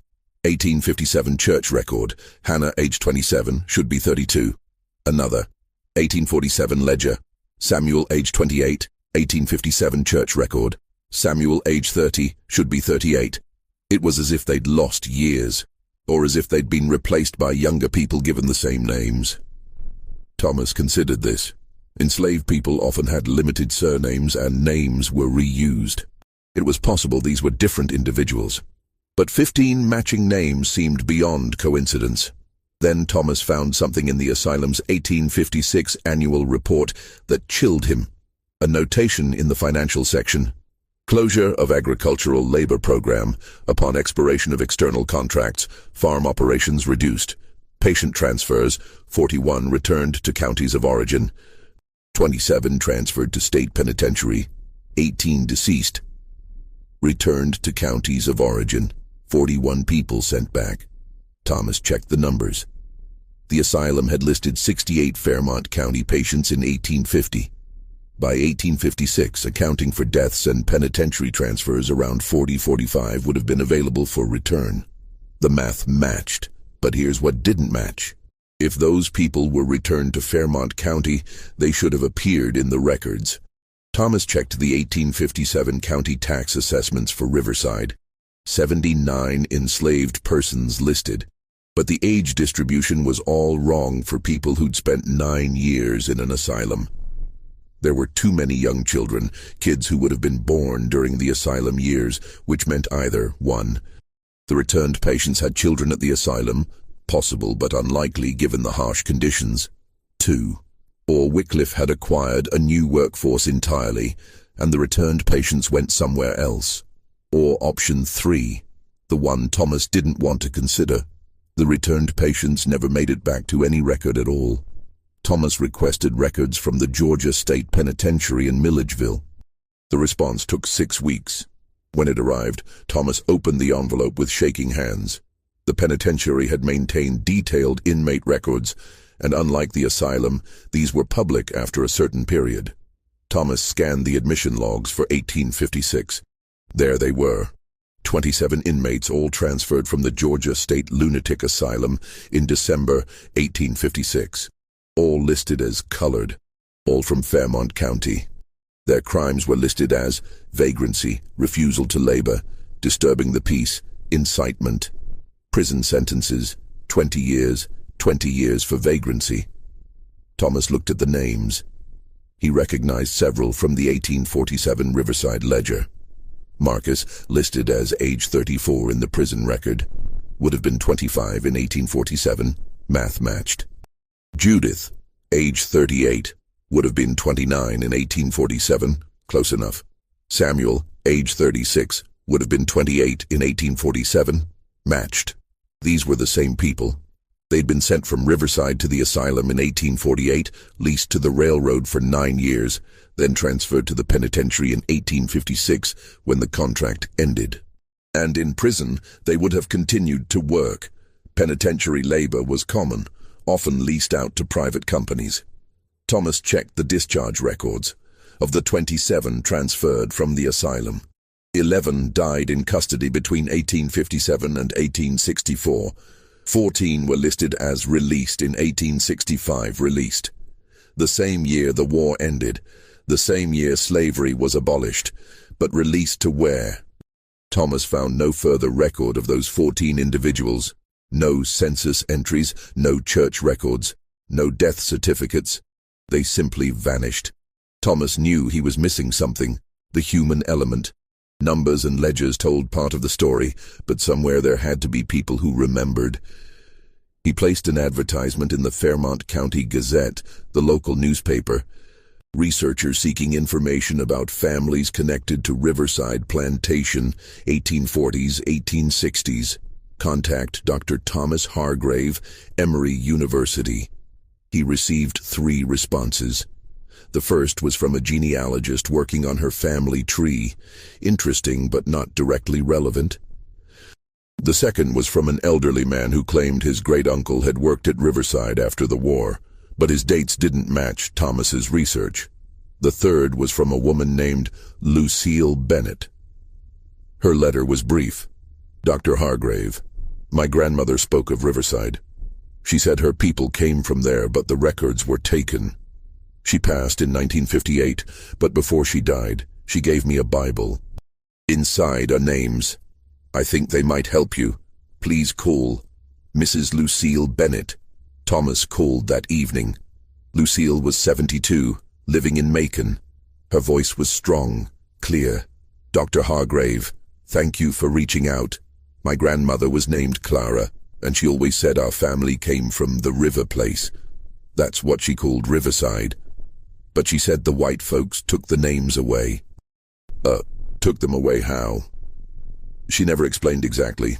1857 church record, Hannah, age 27, should be 32. Another, 1847 ledger, Samuel, age 28. 1857 church record, Samuel, age 30, should be 38. It was as if they'd lost years, or as if they'd been replaced by younger people given the same names. Thomas considered this. Enslaved people often had limited surnames and names were reused. It was possible these were different individuals. But 15 matching names seemed beyond coincidence. Then Thomas found something in the asylum's 1856 annual report that chilled him. A notation in the financial section. Closure of agricultural labor program. Upon expiration of external contracts, farm operations reduced. Patient transfers, 41 returned to counties of origin. 27 transferred to state penitentiary. 18 deceased. Returned to counties of origin. 41 people sent back. Thomas checked the numbers. The asylum had listed 68 Fairmont County patients in 1850. By 1856, accounting for deaths and penitentiary transfers, around 40-45 would have been available for return. The math matched, but here's what didn't match. If those people were returned to Fairmont County, they should have appeared in the records. Thomas checked the 1857 county tax assessments for Riverside. 79 enslaved persons listed. But the age distribution was all wrong for people who'd spent 9 years in an asylum. There were too many young children, kids who would have been born during the asylum years, which meant either 1. The returned patients had children at the asylum, possible but unlikely given the harsh conditions. 2. Or Wycliffe had acquired a new workforce entirely, and the returned patients went somewhere else. Or option 3, the one Thomas didn't want to consider. The returned patients never made it back to any record at all. Thomas requested records from the Georgia State Penitentiary in Milledgeville. The response took 6 weeks. When it arrived, Thomas opened the envelope with shaking hands. The penitentiary had maintained detailed inmate records, and unlike the asylum, these were public after a certain period. Thomas scanned the admission logs for 1856. There they were. 27 inmates, all transferred from the Georgia State Lunatic Asylum in December 1856. All listed as colored, all from Fairmont County. Their crimes were listed as vagrancy, refusal to labor, disturbing the peace, incitement. Prison sentences, 20 years, 20 years for vagrancy. Thomas looked at the names. He recognized several from the 1847 Riverside Ledger. Marcus, listed as age 34 in the prison record, would have been 25 in 1847, math matched. Judith, age 38, would have been 29 in 1847, close enough. Samuel, age 36, would have been 28 in 1847, matched. These were the same people. They'd been sent from Riverside to the asylum in 1848, leased to the railroad for 9 years, then transferred to the penitentiary in 1856 when the contract ended. And in prison, they would have continued to work. Penitentiary labor was common, often leased out to private companies. Thomas checked the discharge records. Of the 27 transferred from the asylum, 11 died in custody between 1857 and 1864. 14 were listed as released in 1865, released. The same year the war ended, the same year slavery was abolished, but released to where? Thomas found no further record of those 14 individuals. No census entries, no church records, no death certificates. They simply vanished. Thomas knew he was missing something, the human element. Numbers and ledgers told part of the story, but somewhere there had to be people who remembered. He placed an advertisement in the Fairmont County Gazette, the local newspaper. Researchers seeking information about families connected to Riverside Plantation, 1840s, 1860s. Contact Dr. Thomas Hargrave, Emory University. He received 3 responses. The first was from a genealogist working on her family tree. Interesting, but not directly relevant. The second was from an elderly man who claimed his great-uncle had worked at Riverside after the war, but his dates didn't match Thomas's research. The third was from a woman named Lucille Bennett. Her letter was brief. Dr. Hargrave, my grandmother spoke of Riverside. She said her people came from there, but the records were taken. She passed in 1958, but before she died, she gave me a Bible. Inside are names. I think they might help you. Please call Mrs. Lucille Bennett. Thomas called that evening. Lucille was 72, living in Macon. Her voice was strong, clear. Dr. Hargrave, thank you for reaching out. My grandmother was named Clara, and she always said our family came from the river place. That's what she called Riverside. But she said the white folks took the names away. Took them away how? She never explained exactly.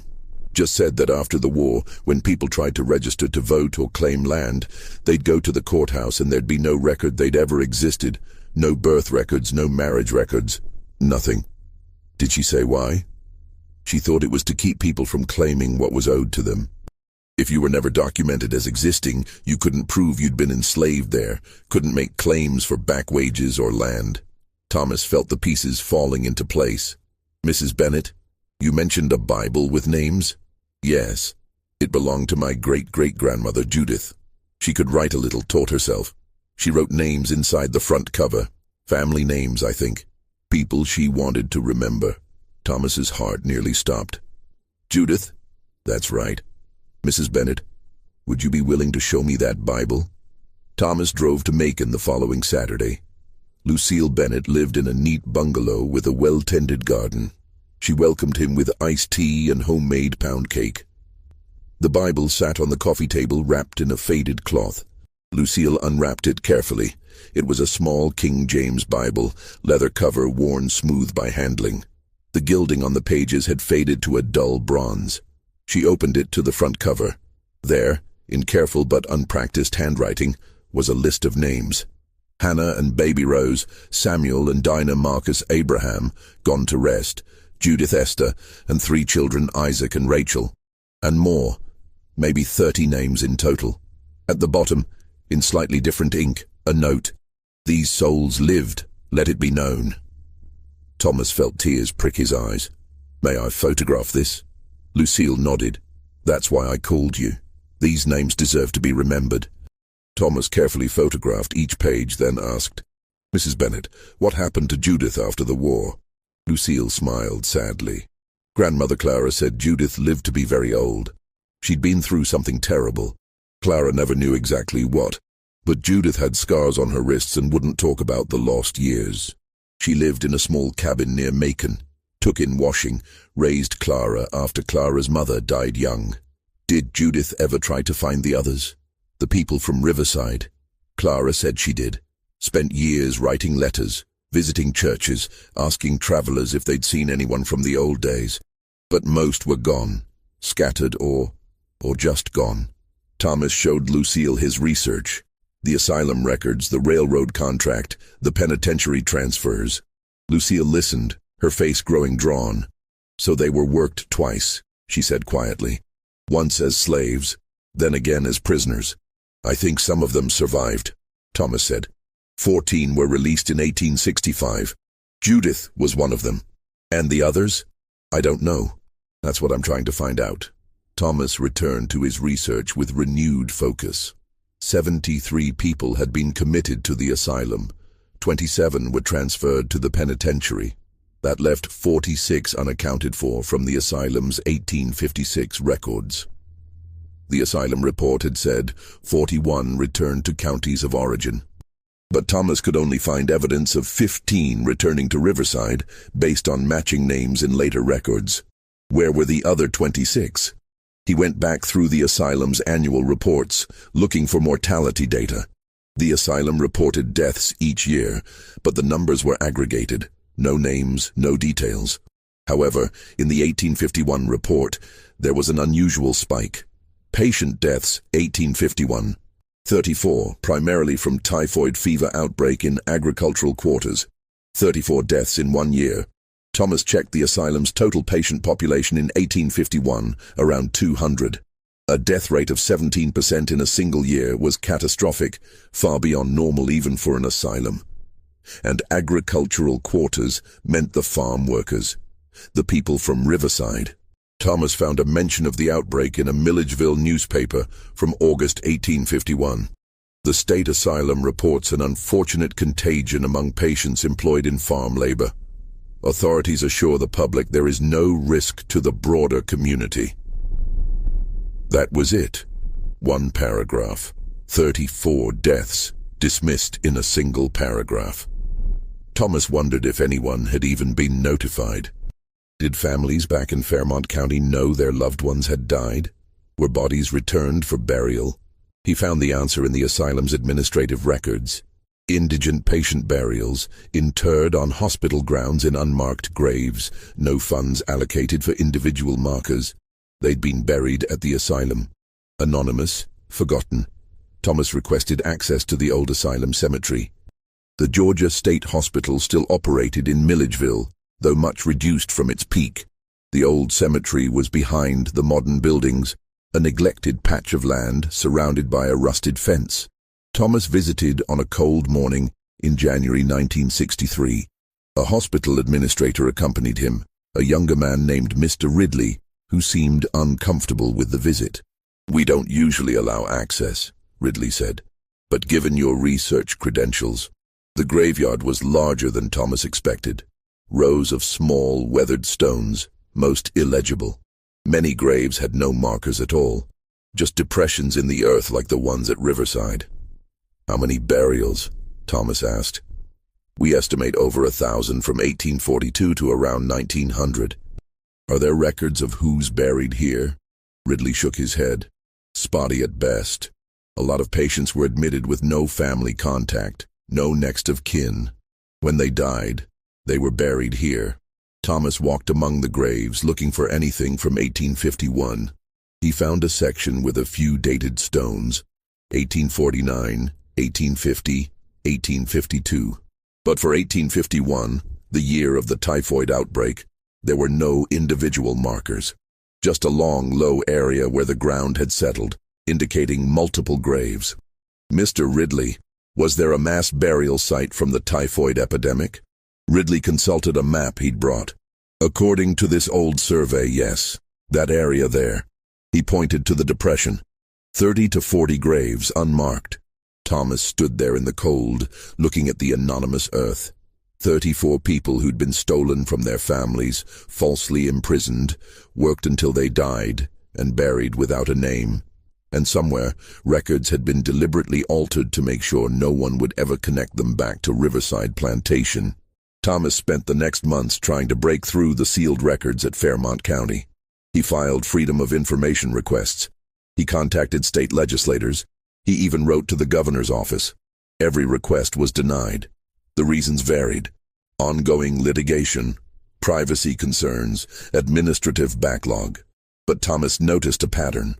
Just said that after the war, when people tried to register to vote or claim land, they'd go to the courthouse and there'd be no record they'd ever existed. No birth records, no marriage records, nothing. Did she say why? She thought it was to keep people from claiming what was owed to them. If you were never documented as existing, you couldn't prove you'd been enslaved there, couldn't make claims for back wages or land. Thomas felt the pieces falling into place. Mrs. Bennet, you mentioned a Bible with names? Yes. It belonged to my great-great-grandmother, Judith. She could write a little, taught herself. She wrote names inside the front cover. Family names, I think. People she wanted to remember. Thomas's heart nearly stopped. Judith? That's right. Mrs. Bennet, would you be willing to show me that Bible? Thomas drove to Macon the following Saturday. Lucille Bennet lived in a neat bungalow with a well-tended garden. She welcomed him with iced tea and homemade pound cake. The Bible sat on the coffee table wrapped in a faded cloth. Lucille unwrapped it carefully. It was a small King James Bible, leather cover worn smooth by handling. The gilding on the pages had faded to a dull bronze. She opened it to the front cover. There, in careful but unpracticed handwriting, was a list of names. Hannah and Baby Rose, Samuel and Dinah Marcus Abraham, gone to rest, Judith Esther, and 3 children Isaac and Rachel. And more, maybe 30 names in total. At the bottom, in slightly different ink, a note. These souls lived, let it be known. Thomas felt tears prick his eyes. May I photograph this? Lucille nodded. That's why I called you. These names deserve to be remembered. Thomas carefully photographed each page, then asked, Mrs. Bennet, what happened to Judith after the war? Lucille smiled sadly. Grandmother Clara said Judith lived to be very old. She'd been through something terrible. Clara never knew exactly what, but Judith had scars on her wrists and wouldn't talk about the lost years. She lived in a small cabin near Macon, took in washing, raised Clara after Clara's mother died young. Did Judith ever try to find the others? The people from Riverside? Clara said she did. Spent years writing letters, visiting churches, asking travelers if they'd seen anyone from the old days. But most were gone, scattered or just gone. Thomas showed Lucille his research. The asylum records, the railroad contract, the penitentiary transfers. Lucille listened, her face growing drawn. So they were worked twice, she said quietly. Once as slaves, then again as prisoners. I think some of them survived, Thomas said. 14 were released in 1865. Judith was one of them. And the others? I don't know. That's what I'm trying to find out. Thomas returned to his research with renewed focus. 73 people had been committed to the asylum. 27 were transferred to the penitentiary. That left 46 unaccounted for from the asylum's 1856 records. The asylum report had said 41 returned to counties of origin. But Thomas could only find evidence of 15 returning to Riverside based on matching names in later records. Where were the other 26? He went back through the asylum's annual reports, looking for mortality data. The asylum reported deaths each year, but the numbers were aggregated. No names, no details. However, in the 1851 report, there was an unusual spike. Patient deaths, 1851. 34, primarily from typhoid fever outbreak in agricultural quarters. 34 deaths in 1 year. Thomas checked the asylum's total patient population in 1851, around 200. A death rate of 17% in a single year was catastrophic, far beyond normal even for an asylum. And agricultural quarters meant the farm workers, the people from Riverside. Thomas found a mention of the outbreak in a Milledgeville newspaper from August 1851. The state asylum reports an unfortunate contagion among patients employed in farm labor. Authorities assure the public there is no risk to the broader community. That was it. One paragraph. 34 deaths, dismissed in a single paragraph. Thomas wondered if anyone had even been notified. Did families back in Fairmont County know their loved ones had died? Were bodies returned for burial? He found the answer in the asylum's administrative records. Indigent patient burials, interred on hospital grounds in unmarked graves, no funds allocated for individual markers. They'd been buried at the asylum. Anonymous, forgotten. Thomas requested access to the old asylum cemetery. The Georgia State Hospital still operated in Milledgeville, though much reduced from its peak. The old cemetery was behind the modern buildings, a neglected patch of land surrounded by a rusted fence. Thomas visited on a cold morning in January 1963. A hospital administrator accompanied him, a younger man named Mr. Ridley, who seemed uncomfortable with the visit. "We don't usually allow access," Ridley said, "but given your research credentials." The graveyard was larger than Thomas expected. Rows of small, weathered stones, most illegible. Many graves had no markers at all, just depressions in the earth like the ones at Riverside. "How many burials?" Thomas asked. "We estimate over 1,000 from 1842 to around 1900. "Are there records of who's buried here?" Ridley shook his head. "Spotty at best. A lot of patients were admitted with no family contact, no next of kin. When they died, they were buried here." Thomas walked among the graves, looking for anything from 1851. He found a section with a few dated stones, 1849, 1850, 1852. But for 1851, the year of the typhoid outbreak, there were no individual markers. Just a long, low area where the ground had settled, indicating multiple graves. "Mr. Ridley, was there a mass burial site from the typhoid epidemic?" Ridley consulted a map he'd brought. "According to this old survey, yes. That area there." He pointed to the depression. 30 to 40 graves, unmarked. Thomas stood there in the cold, looking at the anonymous earth. 34 people who'd been stolen from their families, falsely imprisoned, worked until they died, and buried without a name. And somewhere, records had been deliberately altered to make sure no one would ever connect them back to Riverside Plantation. Thomas spent the next months trying to break through the sealed records at Fairmont County. He filed Freedom of Information requests. He contacted state legislators. He even wrote to the governor's office. Every request was denied. The reasons varied: ongoing litigation, privacy concerns, administrative backlog. But Thomas noticed a pattern.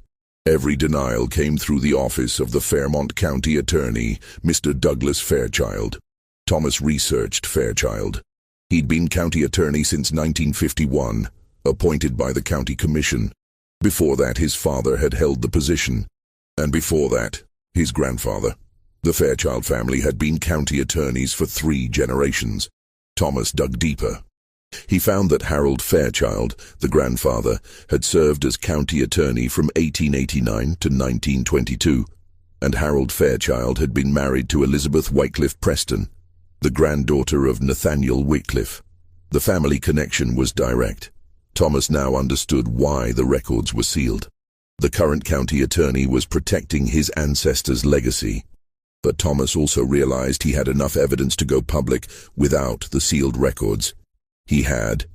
Every denial came through the office of the Fairmont County Attorney, Mr. Douglas Fairchild. Thomas researched Fairchild. He'd been county attorney since 1951, appointed by the county commission. Before that, his father had held the position. And before that, his grandfather. The Fairchild family had been county attorneys for 3 generations. Thomas dug deeper. He found that Harold Fairchild, the grandfather, had served as county attorney from 1889 to 1922, and Harold Fairchild had been married to Elizabeth Wycliffe Preston, the granddaughter of Nathaniel Wycliffe. The family connection was direct. Thomas now understood why the records were sealed. The current county attorney was protecting his ancestors' legacy. But Thomas also realized he had enough evidence to go public without the sealed records. He had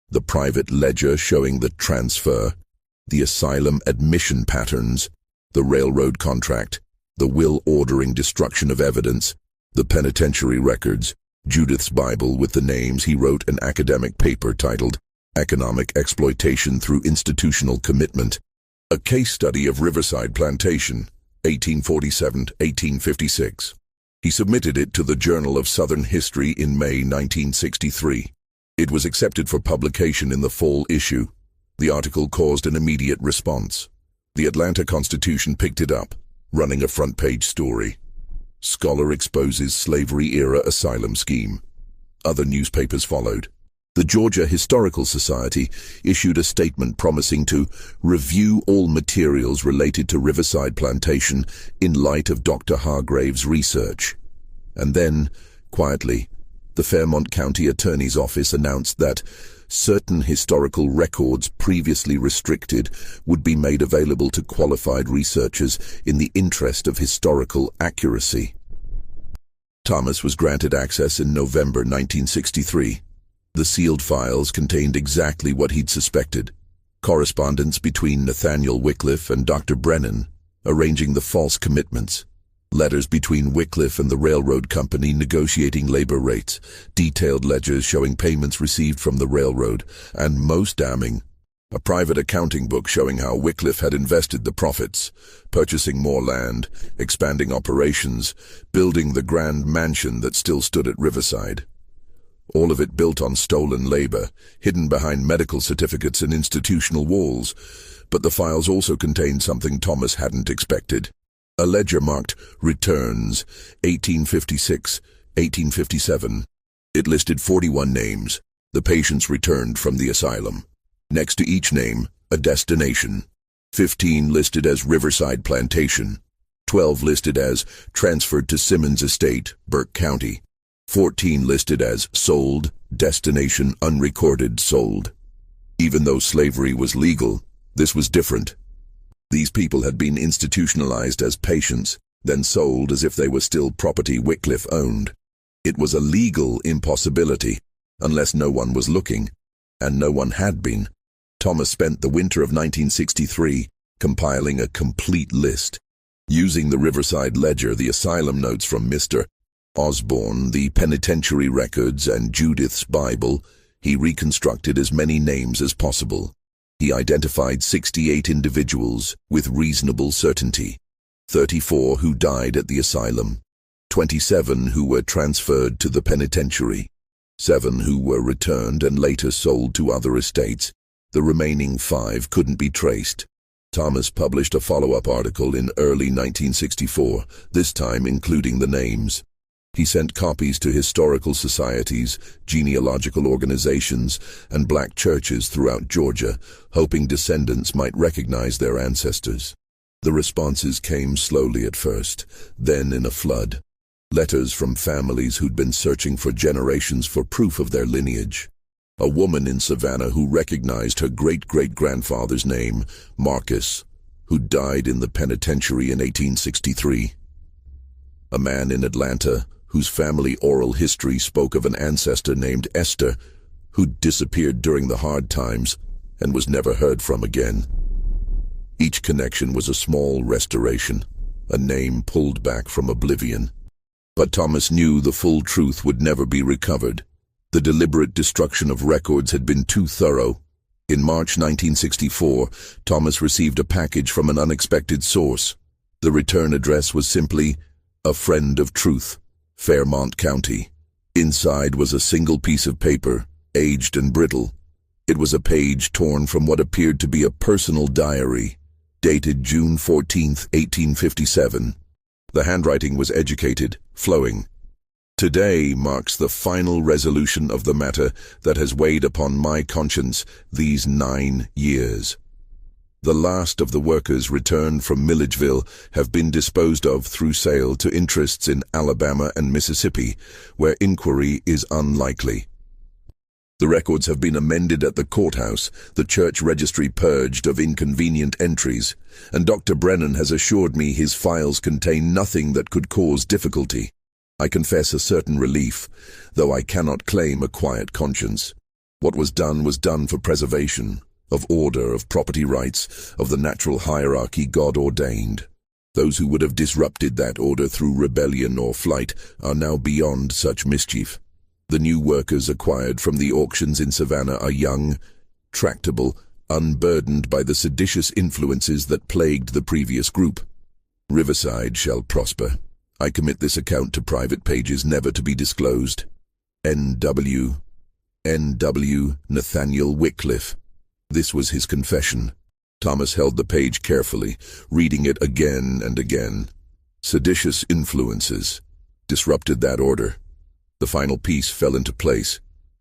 the private ledger showing the transfer, the asylum admission patterns, the railroad contract, the will ordering destruction of evidence, the penitentiary records, Judith's Bible with the names. He wrote an academic paper titled Economic Exploitation Through Institutional Commitment, a case study of Riverside Plantation, 1847-1856. He submitted it to the Journal of Southern History in May 1963. It was accepted for publication in the fall issue. The article caused an immediate response. The Atlanta Constitution picked it up, running a front-page story. Scholar exposes slavery-era asylum scheme. Other newspapers followed. The Georgia Historical Society issued a statement promising to review all materials related to Riverside Plantation in light of Dr. Hargrave's research. And then, quietly, the Fairmont County Attorney's Office announced that certain historical records previously restricted would be made available to qualified researchers in the interest of historical accuracy. Thomas was granted access in November 1963. The sealed files contained exactly what he'd suspected. correspondence between Nathaniel Wycliffe and Dr. Brennan, arranging the false commitments, letters between Wycliffe and the railroad company negotiating labor rates, detailed ledgers showing payments received from the railroad, and most damning, a private accounting book showing how Wycliffe had invested the profits, purchasing more land, expanding operations, building the grand mansion that still stood at Riverside. All of it built on stolen labor, hidden behind medical certificates and institutional walls. But the files also contained something Thomas hadn't expected. A ledger marked Returns, 1856, 1857. It listed 41 names, the patients returned from the asylum. Next to each name, a destination. 15 listed as Riverside Plantation. 12 listed as transferred to Simmons Estate, Burke County. 14 listed as sold, destination unrecorded, sold. Even though slavery was legal, this was different. These people had been institutionalized as patients, then sold as if they were still property Wycliffe owned. It was a legal impossibility, unless no one was looking, and no one had been. Thomas spent the winter of 1963 compiling a complete list. Using the Riverside Ledger, the asylum notes from Mr. Osborne, the penitentiary records, and Judith's Bible, he reconstructed as many names as possible. He identified 68 individuals with reasonable certainty, 34 who died at the asylum, 27 who were transferred to the penitentiary, 7 who were returned and later sold to other estates. The remaining 5 couldn't be traced. Thomas published a follow-up article in early 1964, this time including the names. He sent copies to historical societies, genealogical organizations, and black churches throughout Georgia, hoping descendants might recognize their ancestors. The responses came slowly at first, then in a flood. Letters from families who'd been searching for generations for proof of their lineage. A woman in Savannah who recognized her great-great-grandfather's name, Marcus, who died in the penitentiary in 1863. A man in Atlanta whose family oral history spoke of an ancestor named Esther, who disappeared during the hard times and was never heard from again. Each connection was a small restoration, a name pulled back from oblivion. But Thomas knew the full truth would never be recovered. The deliberate destruction of records had been too thorough. In March 1964, Thomas received a package from an unexpected source. The return address was simply, "A Friend of Truth, Fairmont County." Inside was a single piece of paper, aged and brittle. It was a page torn from what appeared to be a personal diary, dated June 14, 1857. The handwriting was educated, flowing. "Today marks the final resolution of the matter that has weighed upon my conscience these 9 years. The last of the workers returned from Milledgeville have been disposed of through sale to interests in Alabama and Mississippi, where inquiry is unlikely. The records have been amended at the courthouse, the church registry purged of inconvenient entries, and Dr. Brennan has assured me his files contain nothing that could cause difficulty. I confess a certain relief, though I cannot claim a quiet conscience. What was done for preservation, of order, of property rights, of the natural hierarchy God ordained. Those who would have disrupted that order through rebellion or flight are now beyond such mischief. The new workers acquired from the auctions in Savannah are young, tractable, unburdened by the seditious influences that plagued the previous group. Riverside shall prosper. I commit this account to private pages never to be disclosed. N.W. Nathaniel Wycliffe." This was his confession. Thomas held the page carefully, reading it again and again. Seditious influences disrupted that order. The final piece fell into place.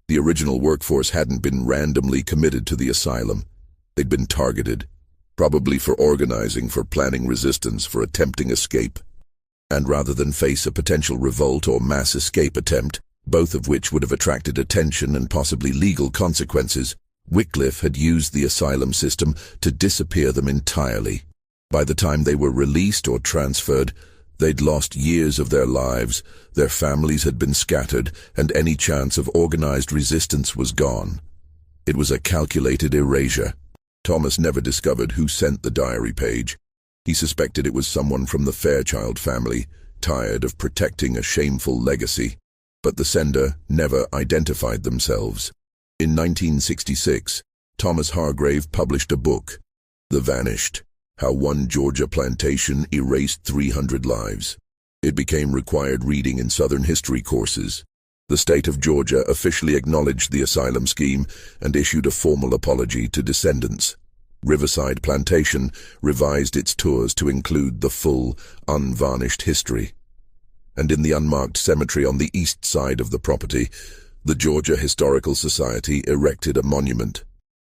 The original workforce hadn't been randomly committed to the asylum. They'd been targeted, probably for organizing, for planning resistance, for attempting escape. And rather than face a potential revolt or mass escape attempt, both of which would have attracted attention and possibly legal consequences, Wycliffe had used the asylum system to disappear them entirely. By the time they were released or transferred, they'd lost years of their lives, their families had been scattered, and any chance of organized resistance was gone. It was a calculated erasure. Thomas never discovered who sent the diary page. He suspected it was someone from the Fairchild family, tired of protecting a shameful legacy. But the sender never identified themselves. In 1966, Thomas Hargrave published a book, The Vanished: How One Georgia Plantation Erased 300 Lives. It became required reading in Southern history courses. The state of Georgia officially acknowledged the asylum scheme and issued a formal apology to descendants. Riverside Plantation revised its tours to include the full, unvarnished history. And in the unmarked cemetery on the east side of the property, the Georgia Historical Society erected a monument,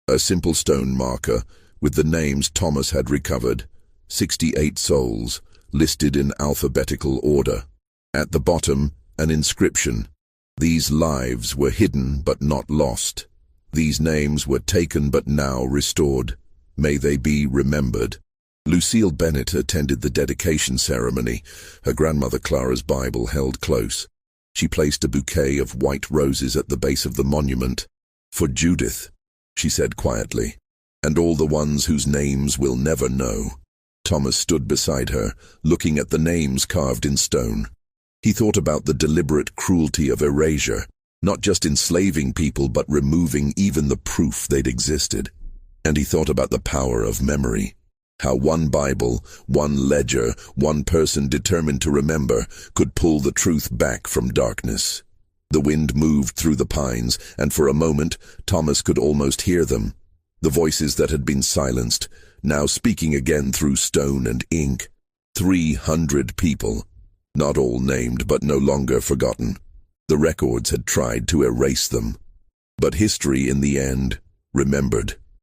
a simple stone marker with the names Thomas had recovered, 68 souls, listed in alphabetical order. At the bottom, an inscription: "These lives were hidden but not lost. These names were taken but now restored. May they be remembered." Lucille Bennett attended the dedication ceremony, her grandmother Clara's Bible held close. She placed a bouquet of white roses at the base of the monument. "For Judith," she said quietly, "and all the ones whose names we'll never know." Thomas stood beside her, looking at the names carved in stone. He thought about the deliberate cruelty of erasure, not just enslaving people but removing even the proof they'd existed. And he thought about the power of memory. How one Bible, one ledger, one person determined to remember could pull the truth back from darkness. The wind moved through the pines, and for a moment Thomas could almost hear them. The voices that had been silenced, now speaking again through stone and ink. 300 people, not all named but no longer forgotten. The records had tried to erase them. But history in the end remembered.